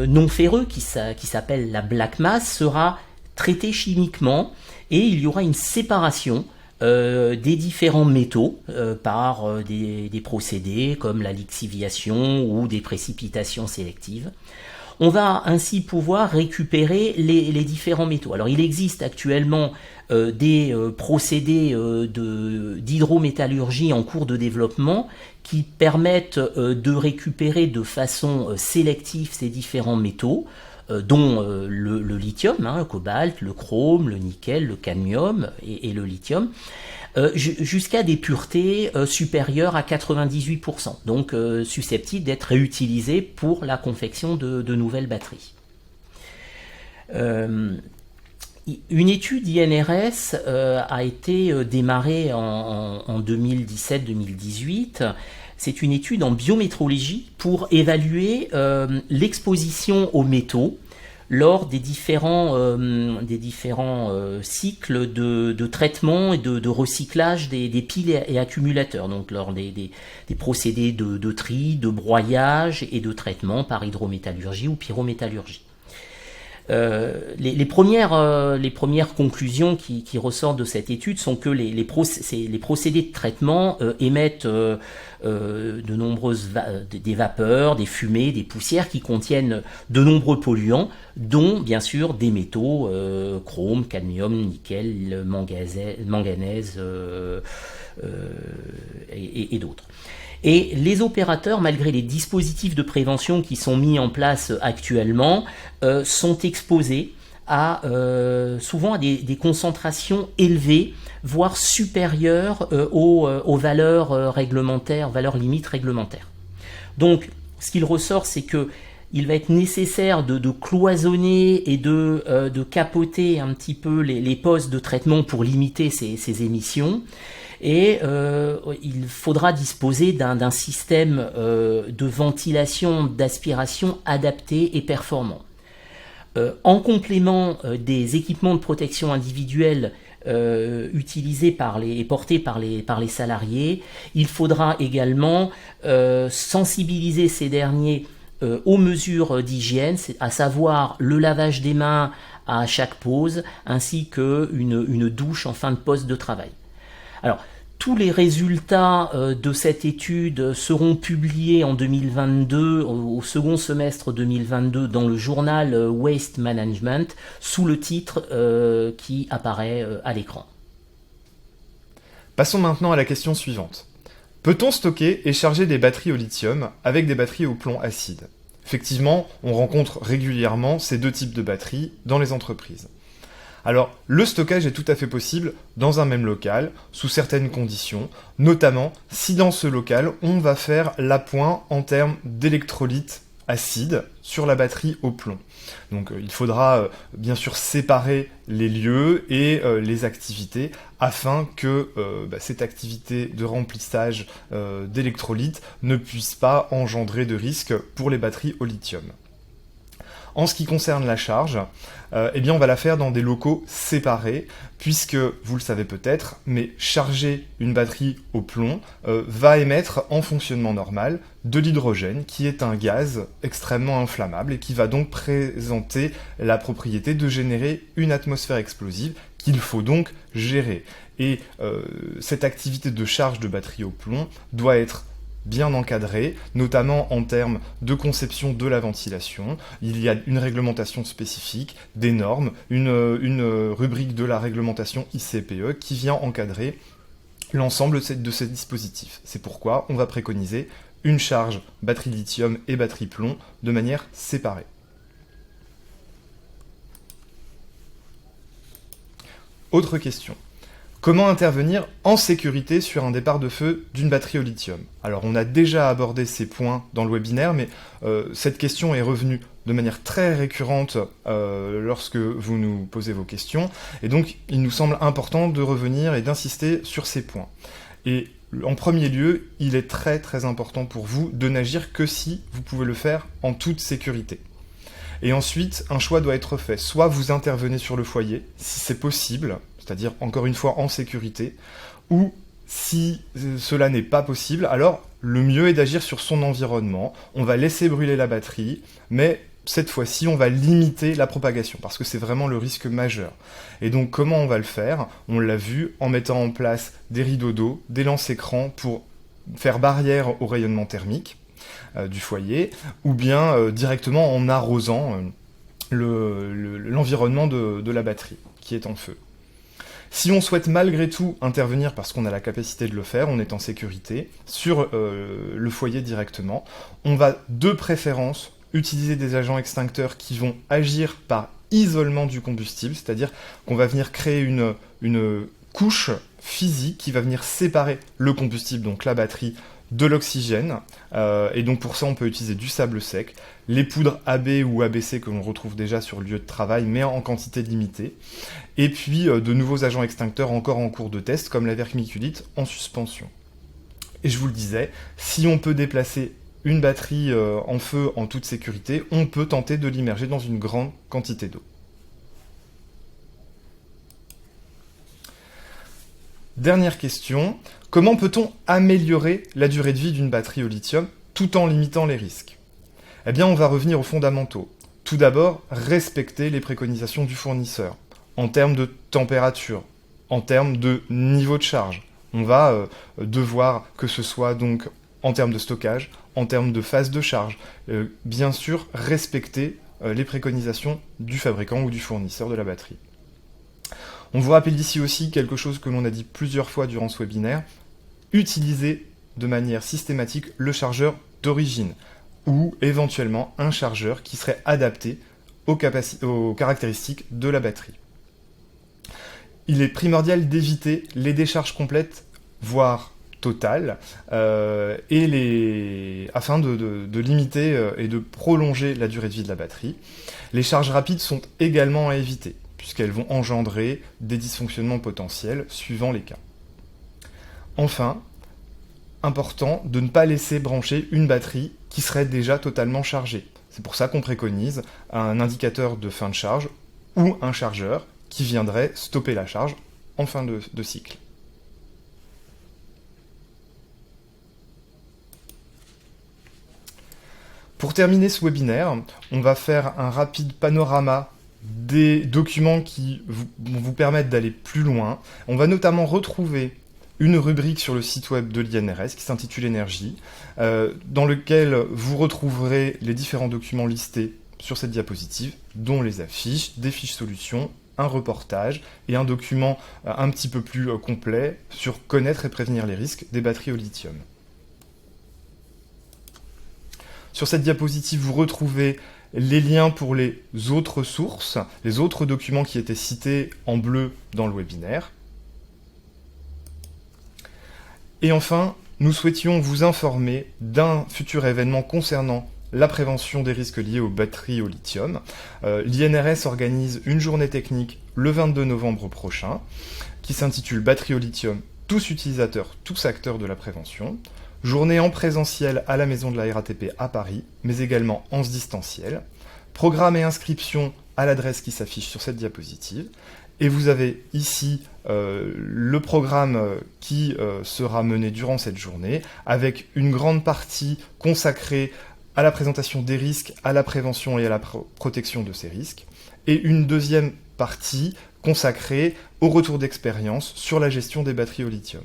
non ferreux, qui s'appelle la black mass, sera traité chimiquement et il y aura une séparation des différents métaux par des procédés comme la lixiviation ou des précipitations sélectives. On va ainsi pouvoir récupérer les différents métaux. Alors il existe actuellement des procédés d'hydrométallurgie en cours de développement qui permettent de récupérer de façon sélective ces différents métaux, dont le lithium, le cobalt, le chrome, le nickel, le cadmium et le lithium, jusqu'à des puretés supérieures à 98%, donc susceptibles d'être réutilisées pour la confection de nouvelles batteries. Une étude INRS a été démarrée en 2017-2018. C'est une étude en biométrologie pour évaluer l'exposition aux métaux lors des différents cycles de traitement et de recyclage des piles et accumulateurs, donc lors des procédés de tri, de broyage et de traitement par hydrométallurgie ou pyrométallurgie. Les premières conclusions qui ressortent de cette étude sont que les procédés de traitement émettent de nombreuses des vapeurs, des fumées, des poussières qui contiennent de nombreux polluants, dont bien sûr des métaux, chrome, cadmium, nickel, manganèse et d'autres. Et les opérateurs, malgré les dispositifs de prévention qui sont mis en place actuellement, sont exposés souvent à des concentrations élevées, voire supérieures aux valeurs réglementaires, valeurs limites réglementaires. Donc, ce qu'il ressort, c'est que il va être nécessaire de cloisonner et de capoter un petit peu les postes de traitement pour limiter ces émissions. Et il faudra disposer d'un système de ventilation, d'aspiration adapté et performant. En complément des équipements de protection individuelle utilisés et portés par les salariés, il faudra également sensibiliser ces derniers aux mesures d'hygiène, à savoir le lavage des mains à chaque pause, ainsi qu'une douche en fin de poste de travail. Alors, tous les résultats de cette étude seront publiés en 2022, au second semestre 2022, dans le journal Waste Management, sous le titre qui apparaît à l'écran. Passons maintenant à la question suivante. Peut-on stocker et charger des batteries au lithium avec des batteries au plomb acide ? Effectivement, on rencontre régulièrement ces deux types de batteries dans les entreprises. Alors, le stockage est tout à fait possible dans un même local, sous certaines conditions, notamment si dans ce local, on va faire l'appoint en termes d'électrolyte acide sur la batterie au plomb. Donc il faudra bien sûr séparer les lieux et les activités afin que cette activité de remplissage d'électrolyte ne puisse pas engendrer de risques pour les batteries au lithium. En ce qui concerne la charge, on va la faire dans des locaux séparés, puisque, vous le savez peut-être, mais charger une batterie au plomb va émettre en fonctionnement normal de l'hydrogène, qui est un gaz extrêmement inflammable et qui va donc présenter la propriété de générer une atmosphère explosive qu'il faut donc gérer. Et cette activité de charge de batterie au plomb doit être bien encadré, notamment en termes de conception de la ventilation. Il y a une réglementation spécifique, des normes, une rubrique de la réglementation ICPE qui vient encadrer l'ensemble de ces dispositifs. C'est pourquoi on va préconiser une charge batterie lithium et batterie plomb de manière séparée. Autre question. Comment intervenir en sécurité sur un départ de feu d'une batterie au lithium? Alors on a déjà abordé ces points dans le webinaire, mais cette question est revenue de manière très récurrente lorsque vous nous posez vos questions, et donc il nous semble important de revenir et d'insister sur ces points. Et en premier lieu, il est très très important pour vous de n'agir que si vous pouvez le faire en toute sécurité. Et ensuite, un choix doit être fait. Soit vous intervenez sur le foyer, si c'est possible, c'est-à-dire encore une fois en sécurité, ou si cela n'est pas possible, alors le mieux est d'agir sur son environnement. On va laisser brûler la batterie, mais cette fois-ci, on va limiter la propagation, parce que c'est vraiment le risque majeur. Et donc, comment on va le faire? On l'a vu en mettant en place des rideaux d'eau, des lance-écrans pour faire barrière au rayonnement thermique du foyer, ou bien directement en arrosant l'environnement de la batterie qui est en feu. Si on souhaite malgré tout intervenir parce qu'on a la capacité de le faire, on est en sécurité, sur le foyer directement, on va de préférence utiliser des agents extincteurs qui vont agir par isolement du combustible, c'est-à-dire qu'on va venir créer une couche physique qui va venir séparer le combustible, donc la batterie, de l'oxygène, et donc pour ça on peut utiliser du sable sec, les poudres AB ou ABC que l'on retrouve déjà sur le lieu de travail, mais en quantité limitée, et puis de nouveaux agents extincteurs encore en cours de test, comme la vermiculite en suspension. Et je vous le disais, si on peut déplacer une batterie en feu en toute sécurité, on peut tenter de l'immerger dans une grande quantité d'eau. Dernière question, comment peut-on améliorer la durée de vie d'une batterie au lithium tout en limitant les risques? Eh bien, on va revenir aux fondamentaux. Tout d'abord, respecter les préconisations du fournisseur, en termes de température, en termes de niveau de charge. On va devoir que ce soit donc en termes de stockage, en termes de phase de charge, bien sûr respecter les préconisations du fabricant ou du fournisseur de la batterie. On vous rappelle ici aussi quelque chose que l'on a dit plusieurs fois durant ce webinaire, utiliser de manière systématique le chargeur d'origine ou éventuellement un chargeur qui serait adapté aux caractéristiques de la batterie. Il est primordial d'éviter les décharges complètes, voire totales, afin de limiter et de prolonger la durée de vie de la batterie. Les charges rapides sont également à éviter, puisqu'elles vont engendrer des dysfonctionnements potentiels suivant les cas. Enfin, important de ne pas laisser brancher une batterie qui serait déjà totalement chargée. C'est pour ça qu'on préconise un indicateur de fin de charge ou un chargeur qui viendrait stopper la charge en fin de cycle. Pour terminer ce webinaire, on va faire un rapide panorama des documents qui vont vous permettre d'aller plus loin. On va notamment retrouver une rubrique sur le site web de l'INRS qui s'intitule Énergie, dans lequel vous retrouverez les différents documents listés sur cette diapositive, dont les affiches, des fiches solutions, un reportage et un document un petit peu plus complet sur connaître et prévenir les risques des batteries au lithium. Sur cette diapositive, vous retrouvez les liens pour les autres sources, les autres documents qui étaient cités en bleu dans le webinaire. Et enfin, nous souhaitions vous informer d'un futur événement concernant la prévention des risques liés aux batteries au lithium. L'INRS organise une journée technique le 22 novembre prochain, qui s'intitule Batteries au lithium, tous utilisateurs, tous acteurs de la prévention. Journée en présentiel à la maison de la RATP à Paris, mais également en distanciel. Programme et inscription à l'adresse qui s'affiche sur cette diapositive. Et vous avez ici le programme qui sera mené durant cette journée, avec une grande partie consacrée à la présentation des risques, à la prévention et à la protection de ces risques, et une deuxième partie consacrée au retour d'expérience sur la gestion des batteries au lithium.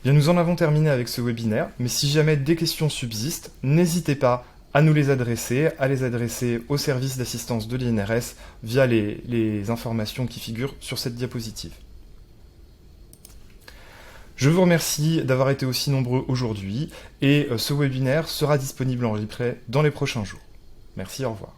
Bien, nous en avons terminé avec ce webinaire, mais si jamais des questions subsistent, n'hésitez pas à nous les adresser, au service d'assistance de l'INRS via les informations qui figurent sur cette diapositive. Je vous remercie d'avoir été aussi nombreux aujourd'hui et ce webinaire sera disponible en replay dans les prochains jours. Merci, au revoir.